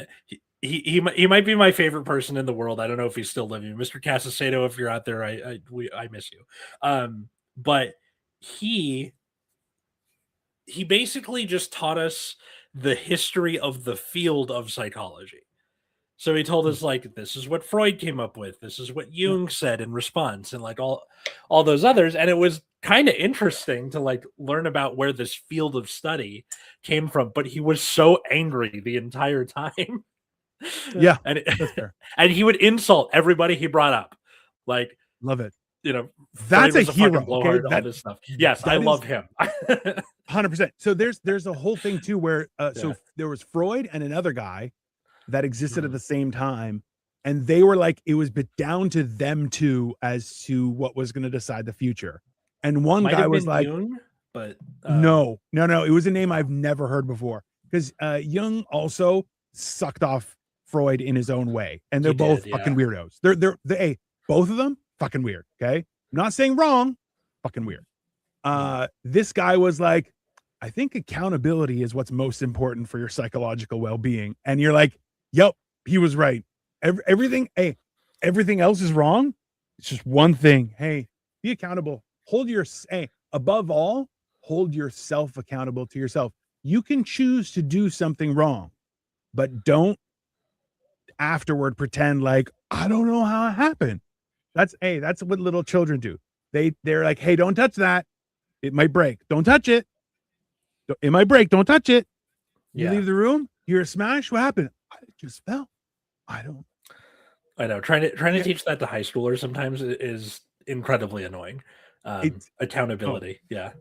he might be my favorite person in the world. I don't know if he's still living. Mr. Casacedo, if you're out there, I miss you. But he he basically just taught us the history of the field of psychology. So he told us like this is what Freud came up with, this is what Yeah. Jung said in response, and like all those others. And it was kind of interesting to like learn about where this field of study came from. But he was so angry the entire time. Yeah, and that's fair. and he would insult everybody he brought up. Like, Love it. you know, Freud That's a was a fucking hero. Okay. blowhard, all this stuff. Yes, I That is love him. 100%. So there's a whole thing too where Yeah. so there was Freud and another guy that existed at Mhm. the same time, and they were like it was down to them two as to what was going to decide the future. And one Might guy have was been like, Jung, but no, it was a name I've never heard before because Jung also sucked off Freud in his own way, and they're he both did, yeah. fucking weirdos. They're hey, both of them fucking weird. Okay, I'm not saying wrong, fucking weird. This guy was like, I think accountability is what's most important for your psychological well-being. And you're like, yep, he was right. Everything, hey, everything else is wrong. It's just one thing. Hey, be accountable. Hold your, hey, above all, hold yourself accountable to yourself. You can choose to do something wrong, but don't pretend like I don't know how it happened. That's what little children do. They're like, hey, don't touch that. It might break. Don't touch it. It might break. Don't touch it. You Yeah. leave the room. Hear a smash. What happened? I just fell. I don't. I know trying to teach that to high schoolers sometimes is incredibly annoying. It's oh, Accountability, yeah.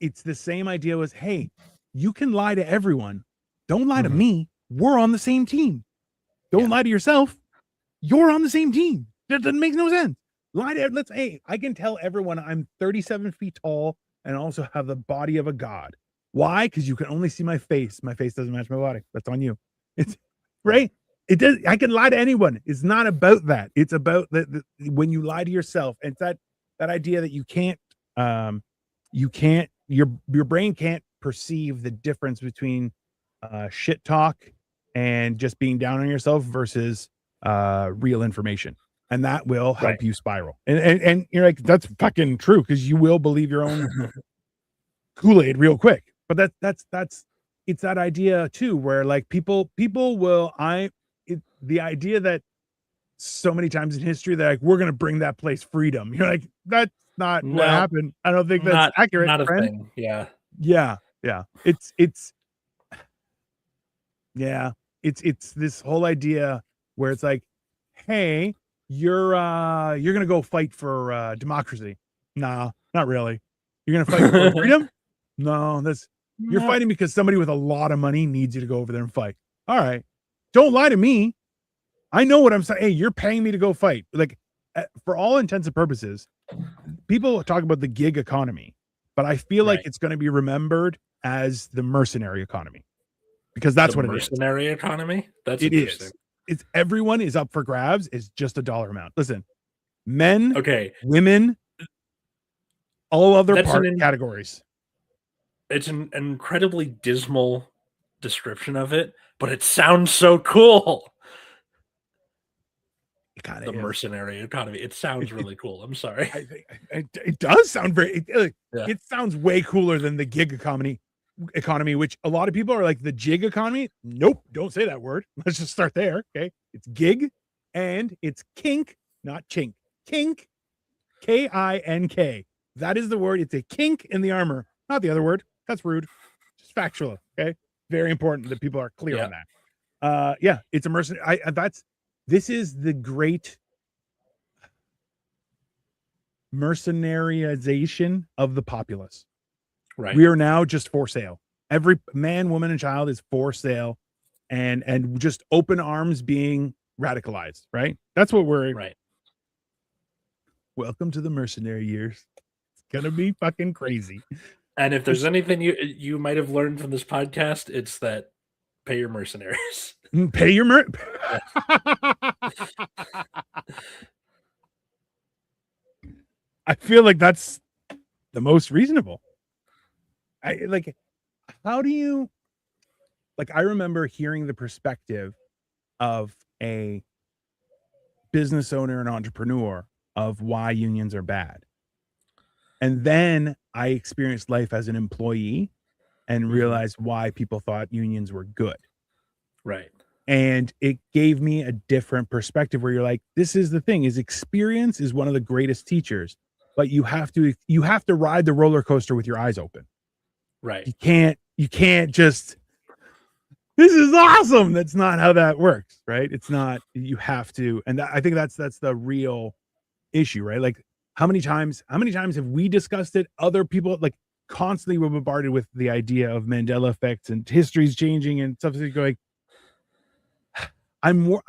it's the same idea as hey, you can lie to everyone. Don't lie to Mhm. me. We're on the same team. Don't Yeah. lie to yourself. You're on the same team. That doesn't make no sense. Lie to let's hey, I can tell everyone I'm 37 feet tall and also have the body of a god. Why? Because you can only see my face. My face doesn't match my body. That's on you. It's Yeah. right. It does. I can lie to anyone. It's not about that. It's about when you lie to yourself. And it's that idea that you can't your brain can't perceive the difference between shit talk and just being down on yourself versus real information. And that will Right. help you spiral. And you're like, that's fucking true because you will believe your own Kool-Aid real quick. But that's it's that idea too, where like people will the idea that so many times in history that like we're gonna bring that place freedom. You're like, that's not what No, happened. I don't think that's not accurate, not a friend. thing. Yeah. Yeah, yeah. It's yeah. It's this whole idea where it's like, hey, you're gonna go fight for democracy. Nah, not really. You're gonna fight for freedom? No, you're fighting because somebody with a lot of money needs you to go over there and fight. All right. Don't lie to me. I know what I'm saying. Hey, you're paying me to go fight. Like, for all intents and purposes, people talk about the gig economy, but I feel like it's going to be remembered as the mercenary economy, because that's what it is. Mercenary economy? That's it interesting. It's everyone is up for grabs. It's just a dollar amount. Listen, men, okay, women, all other categories. It's an incredibly dismal description of it, but it sounds so cool. The mercenary economy. It sounds really cool. I'm sorry. It does sound very. It sounds way cooler than the gig economy, which a lot of people are like the jig economy. Nope, don't say that word. Let's just start there. Okay, it's gig, and it's kink, not chink. Kink, K-I-N-K. That is the word. It's a kink in the armor, not the other word. That's rude. Just factual. Okay, very important that people are clear on that. Yeah, it's a mercenary. This is the great mercenarization of the populace. Right. We are now just for sale. Every man, woman, and child is for sale, and just open arms being radicalized. Right. That's what we're. Right. Welcome to the mercenary years. It's gonna be fucking crazy. And if there's anything you might have learned from this podcast, it's that pay your mercenaries. Pay your I feel like that's the most reasonable. How do you, I remember hearing the perspective of a business owner and entrepreneur of why unions are bad. And then I experienced life as an employee and realized why people thought unions were good. Right. And it gave me a different perspective where you're like, this is the thing, is experience is one of the greatest teachers, but you have to ride the roller coaster with your eyes open. Right. You can't just, this is awesome. That's not how that works. Right. It's not, you have to. And I think that's the real issue, right? Like, how many times have we discussed it? Other people, like, constantly were bombarded with the idea of Mandela effects and history's changing and stuff. So going, I'm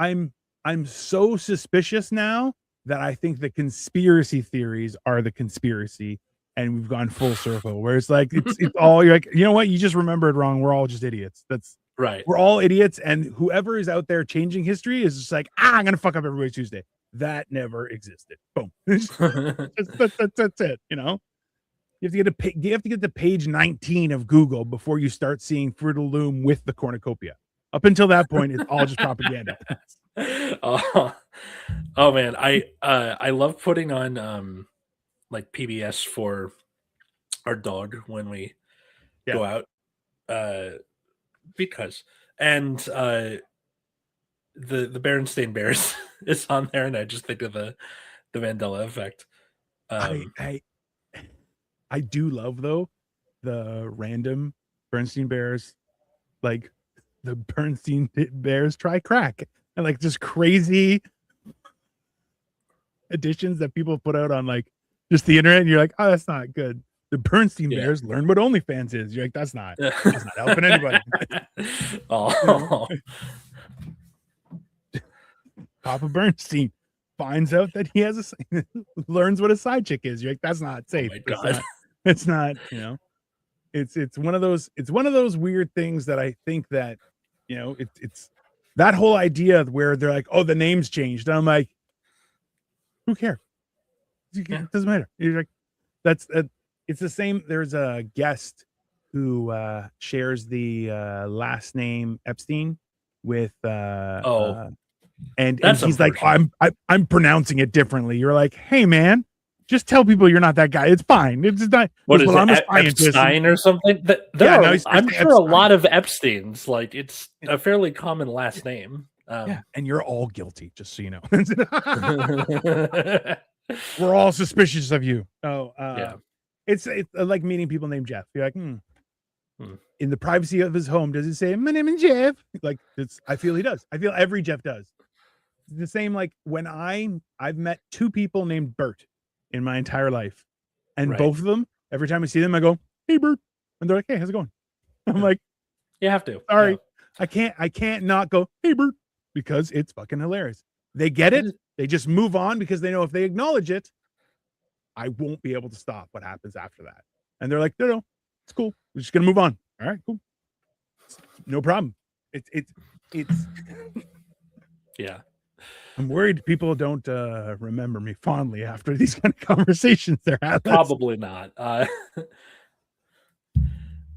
so suspicious now that I think the conspiracy theories are the conspiracy, and we've gone full circle where it's like, it's all, you're like, you know what? You just remembered wrong. We're all just idiots. That's right. We're all idiots. And whoever is out there changing history is just like, I'm going to fuck up everybody's Tuesday. That never existed. Boom. That's it. You know, you have to get to page 19 of Google before you start seeing Fruit of the Loom with the cornucopia. Up until that point, it's all just propaganda. Oh man, I love putting on like PBS for our dog when we go out, because the Berenstain Bears is on there, and I just think of the Mandela effect. I do love, though, the random Bernstein Bears, like the Bernstein Bears try crack, and like just crazy editions that people put out on like just the internet, and you're like, oh, that's not good. The Bernstein Bears learn what OnlyFans is. You're like, that's not helping anybody. Oh. Papa Bernstein finds out that he has learns what a side chick is. You're like, that's not safe. Oh my God. It's not, you know, it's one of those weird things that I think that, you know, it's that whole idea where they're like, oh, the name's changed. And I'm like, who cares? It doesn't matter. You're like, it's the same. There's a guest who shares the last name Epstein with and he's like, oh, I'm pronouncing it differently. You're like, hey man, just tell people you're not that guy. It's fine. It's not. What is it? I'm a scientist. Epstein or something? I'm sure a lot of Epsteins. Like, it's a fairly common last name. And you're all guilty, just so you know. We're all suspicious of you. It's like meeting people named Jeff. You're like, in the privacy of his home, does it say, my name is Jeff? Like, I feel he does. I feel every Jeff does. the same like when I've met two people named Bert in my entire life, and Right. both of them, every time I see them, I go, "Hey, Bert," and they're like, "Hey, how's it going?" I'm like, You have to. "Sorry, Yeah. I can't not go, hey, Bert," because it's fucking hilarious. They get it. They just move on because they know if they acknowledge it, I won't be able to stop what happens after that. And they're like, no, it's cool. We're just gonna move on. All right, cool. No problem. It's Yeah. I'm worried people don't remember me fondly after these kind of conversations they're having. Probably not.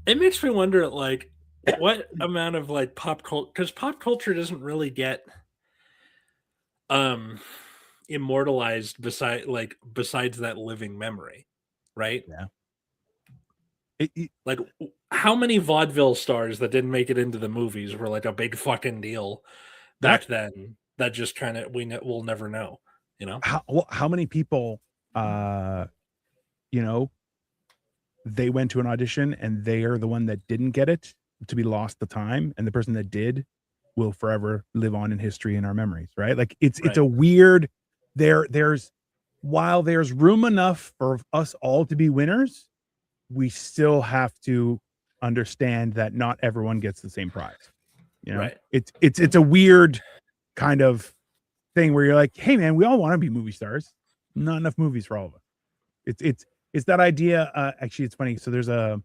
It makes me wonder, like, what amount of like pop culture, because pop culture doesn't really get um immortalized besides that living memory, right? Yeah. Like, how many vaudeville stars that didn't make it into the movies were like a big fucking deal back then that just kind of we'll never know, you know? How many people you know, they went to an audition and they are the one that didn't get it to be lost the time, and the person that did will forever live on in history in our memories, right? Like it's Right. a weird there's while there's room enough for us all to be winners, we still have to understand that not everyone gets the same prize. You know, Right. it's a weird kind of thing where you're like, hey man, we all want to be movie stars. Not enough movies for all of us. It's that idea. Actually, it's funny. So there's a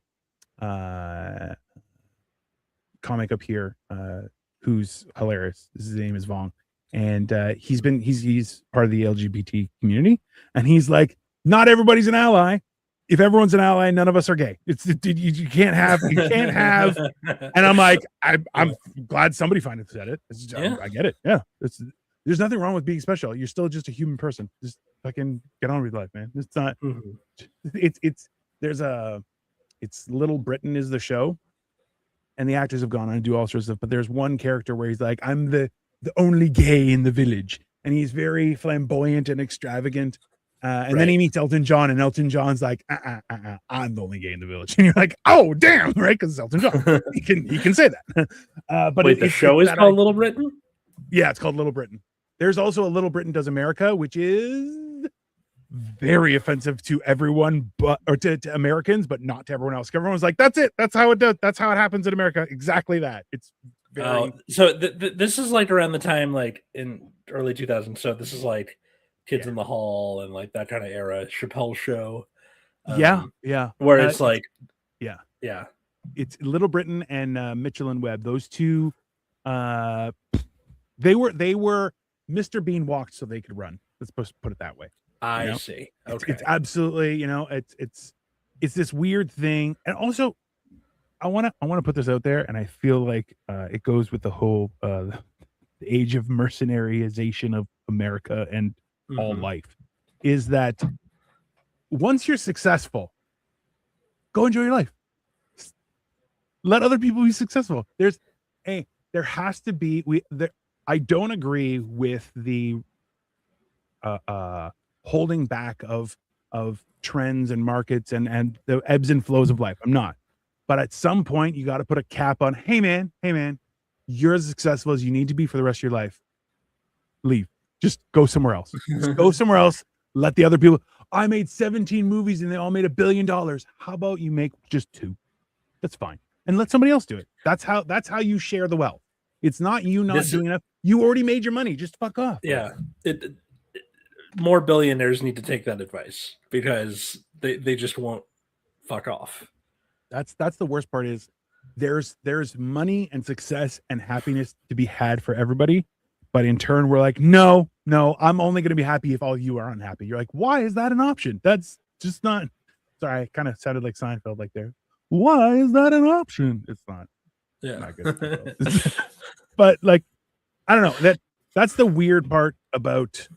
comic up here who's hilarious. His name is Vong, and he's part of the LGBT community, and he's like, not everybody's an ally. If everyone's an ally, none of us are gay. You can't have. And I'm like, I'm glad somebody finally said it. I get it. Yeah, there's nothing wrong with being special. You're still just a human person. Just fucking get on with life, man. It's not. Mhm. It's Little Britain is the show, and the actors have gone on to do all sorts of stuff. But there's one character where he's like, I'm the only gay in the village, and he's very flamboyant and extravagant. And then he meets Elton John, and Elton John's like, I'm the only gay in the village, and you're like, oh damn, right? Because it's Elton John, he can say that. But wait, the show is called Little Britain. Yeah, it's called Little Britain. There's also a Little Britain Does America, which is very offensive to everyone, or to Americans, but not to everyone else. Everyone's like, that's it. That's how it does. That's how it happens in America. Exactly that. It's very. So this is like around the time, like in early 2000s. So this is like Kids in the Hall and like that kind of era. Chappelle Show. Yeah. Where it's like, yeah. It's Little Britain and Mitchell and Webb. Those two, they were Mr. Bean walked so they could run. Let's supposed to put it that way. I see. Okay. It's absolutely, it's this weird thing. And also I want to put this out there, and I feel like it goes with the whole the age of mercenarization of America and all life, is that once you're successful, go enjoy your life. Let other people be successful. There has to be I don't agree with the holding back of trends and markets and the ebbs and flows of life. I'm not. But at some point you got to put a cap on, hey man, you're as successful as you need to be for the rest of your life. Leave. Just go somewhere else. Just go somewhere else. Let the other people. I made 17 movies and they all made $1 billion. How about you make just 2? That's fine. And let somebody else do it. That's how you share the wealth. It's not you not doing enough. You already made your money. Just fuck off. Yeah. More billionaires need to take that advice because they just won't fuck off. That's the worst part is there's money and success and happiness to be had for everybody. But in turn, we're like, no, I'm only going to be happy if all of you are unhappy. You're like, why is that an option? That's just not. Sorry, I kind of sounded like Seinfeld like there. Why is that an option? It's not. Yeah. Not good. But like, I don't know. That's the weird part about,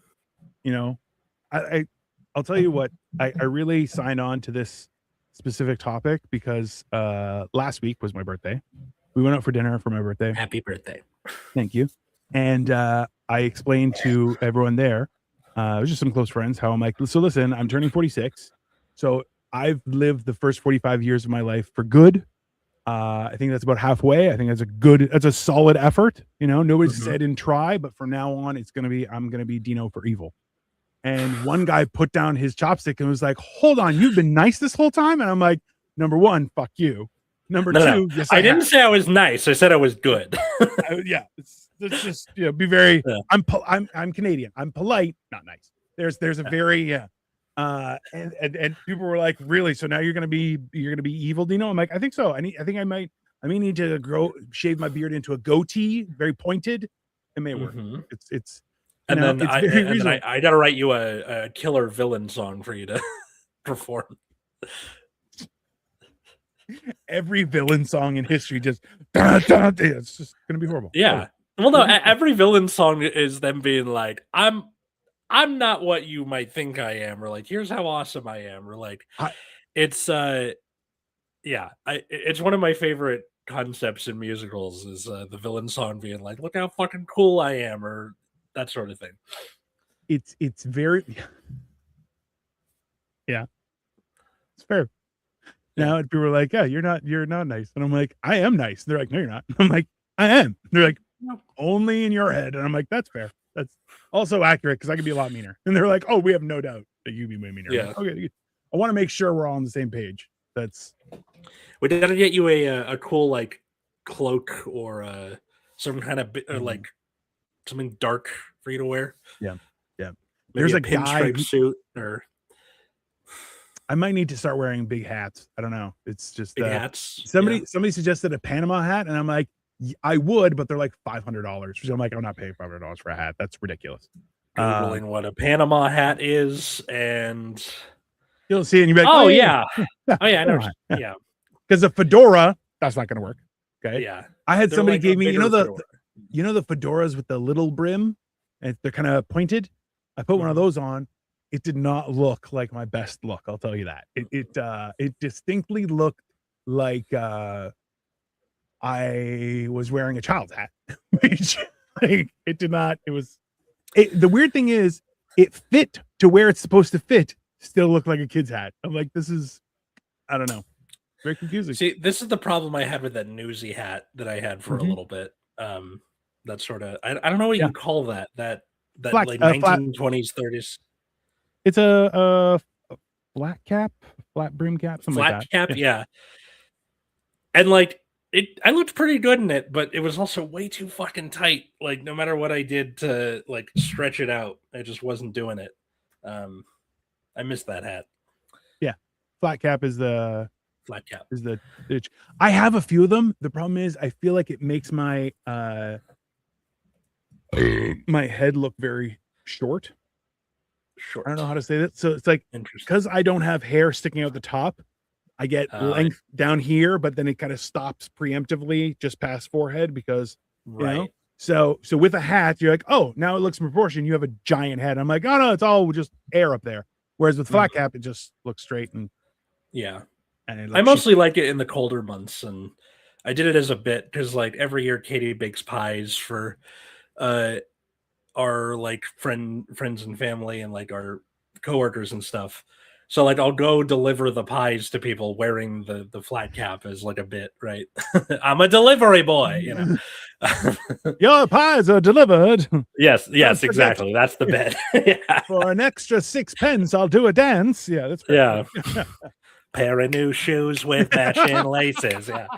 I'll tell you what, I really signed on to this specific topic because last week was my birthday. We went out for dinner for my birthday. Happy birthday. Thank you. And I explained to everyone there, it was just some close friends, how I'm like, so listen, I'm turning 46. So I've lived the first 45 years of my life for good I think that's about halfway. I think that's a solid effort. Nobody Mhm. said I didn't try, but from now on, I'm gonna be Dino for evil. And one guy put down his chopstick and was like, "Hold on, you've been nice this whole time?" And I'm like, "Number one, fuck you. Number No, no, two, yes, I I didn't have." say I was nice. I said I was Yeah, good. yeah. It's just be very. Yeah, I'm Canadian. I'm polite, not nice. There's a yeah. very yeah. And people were like, "Really? So now you're gonna be evil, Dino?" I'm like, "I think so. I may need to shave my beard into a goatee, very pointed. It may work. Mhm. It's And then it's I very and then reasonable." I gotta write you a killer villain song for you to perform. Every villain song in history just dun, dun, dun, it's just gonna be horrible. Yeah. Well, no, It'll be fun. every villain song is them being like, I'm not what you might think I am, or like, here's how awesome I am, or like, I, it's yeah, it's one of my favorite concepts in musicals is the villain song being like, look how fucking cool I am, or that sort of thing. it's very yeah, it's fair. Yeah. Now people are like, "Yeah, you're not nice," and I'm like, "I am nice." They're like, "No, you're not." I'm like, "I am." They're like, No. "Only in your head," and I'm like, "That's fair. That's also accurate because I could be a lot meaner." And they're like, "Oh, we have no doubt that you can be way meaner." I'm Yeah. like, "Okay, I want to make sure we're all on the same page." That's We gotta get you a cool like cloak or some kind of or Mhm. like something dark for you to wear. Yeah, yeah. Maybe There's a a guy pinstripe who suit or I might need to start wearing big hats. I don't know. It's just big hats. Yeah. somebody suggested a Panama hat, and I'm like, I would, but they're like $500. So I'm like, I'm not paying $500 for a hat. That's ridiculous. Uh, Googling what a Panama hat is, and you'll see, it and you'll be like, oh oh yeah, yeah, yeah, yeah, yeah, oh yeah, I know. Panama hat. Yeah, Yeah, because a fedora, that's not going to work. Okay, yeah. I had They're somebody like a gave me, bigger fedora. the fedoras with the little brim, and they're kind of pointed. I put one of Mhm. those on. It did not look like my best look. I'll tell you that. It distinctly looked like I was wearing a child's hat, which like it did not. The weird thing is it fit to where it's supposed to fit. Still looked like a kid's hat. I'm like, this is I don't know, very confusing. See, this is the problem I had with that newsy hat that I had for a Mhm. little bit. That sort of I don't know what Yeah, you call that flat, like flat. 1920s 30s It's a flat cap, flat brim cap, something like flat that. cap. Yeah. Yeah, and like I looked pretty good in it, but it was also way too fucking tight. Like no matter what I did to like stretch it out, I just wasn't doing it. Um, I missed that hat, Yeah. Flat cap flat cap. is the itch. I have a few of them. The problem is I feel like it makes my my head look very short. I don't Short. know how to say that. So it's like Interesting. because I don't have hair sticking out the top, I get Uh, length down here, but then it kind of stops preemptively just past forehead because you know. right. So with a hat, you're like, oh, now it looks in proportion. You have a giant head. I'm like, oh no, it's all just air up there. Whereas with flat Mhm. cap, it just looks straight Yeah. and it I looks shit. mostly like it in the colder months, and I did it as a bit because, like, every year Katie bakes pies for uh our like friends and family and like our coworkers and stuff. So like I'll go deliver the pies to people wearing the flat cap as like a bit, right? I'm a delivery boy, you know. Your pies are delivered. Yes, Don't yes, forget. exactly. That's the bit. Yeah, For an extra 6 pence, I'll do a dance. Yeah, that's fair. yeah. Pair of new shoes with matching laces. Yeah.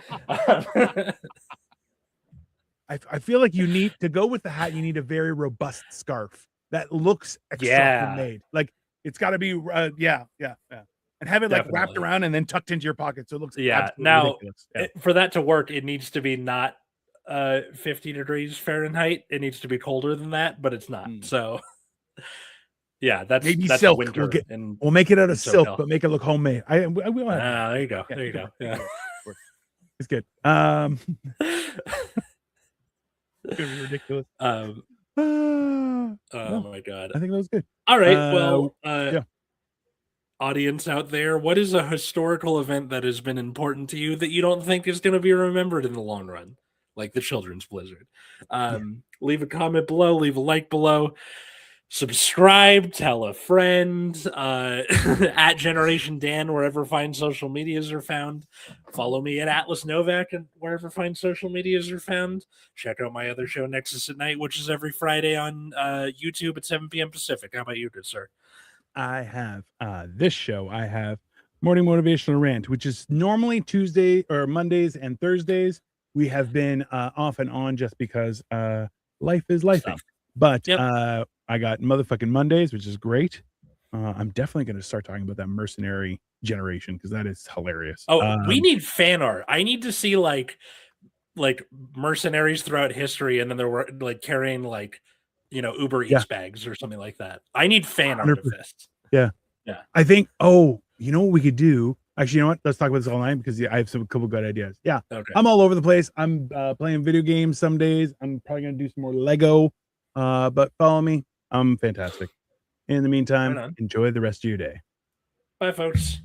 I feel like you need to go with the hat. You need a very robust scarf that looks extra Yeah, homemade. Like it's got to be, yeah, yeah, yeah, and have it like wrapped definitely. around and then tucked into your pocket, so it looks Yeah. absolutely Now, ridiculous. Yeah. for that to work, it needs to be not 50 degrees Fahrenheit. It needs to be colder than that, but it's not. Mm. So, yeah, that's Maybe that's silk. winter in We'll make it out of silk, SoCal. but make it look homemade. We will have to. Ah, there you go. Yeah, There you it go. works. It Yeah. works. It works. It's good. It's gonna be ridiculous. um, oh No, my god. I think that was good. All right. Uh, Well, yeah. audience out there, what is a historical event that has been important to you that you don't think is going to be remembered in the long run, like the children's blizzard? Yeah. Leave a comment below, leave a like below. subscribe, tell a friend, at Generation Dan, wherever fine social medias are found. Follow me at Atlas Novak and wherever fine social medias are found. Check out my other show, Nexus at Night, which is every Friday on YouTube at 7 p.m. Pacific. How about you, good sir? I have this show. I have Morning Motivational Rant, which is normally Tuesday or Mondays and Thursdays. We have been off and on just because life is lifing. But Yep. I got motherfucking Mondays, which is great. I'm definitely going to start talking about that mercenary generation because that is hilarious. Oh, we need fan art. I need to see like mercenaries throughout history, and then there were like carrying like Uber Eats bags or something like that. I need fan art of 100%. this. Yeah. Yeah. I think, oh, you know what we could do? Actually, you know what? Let's talk about this all night because I have some couple good ideas. Yeah. Okay. I'm all over the place. I'm playing video games some days. I'm probably going to do some more Lego. But follow me. I'm fantastic. In the meantime, enjoy the rest of your day. Bye, folks.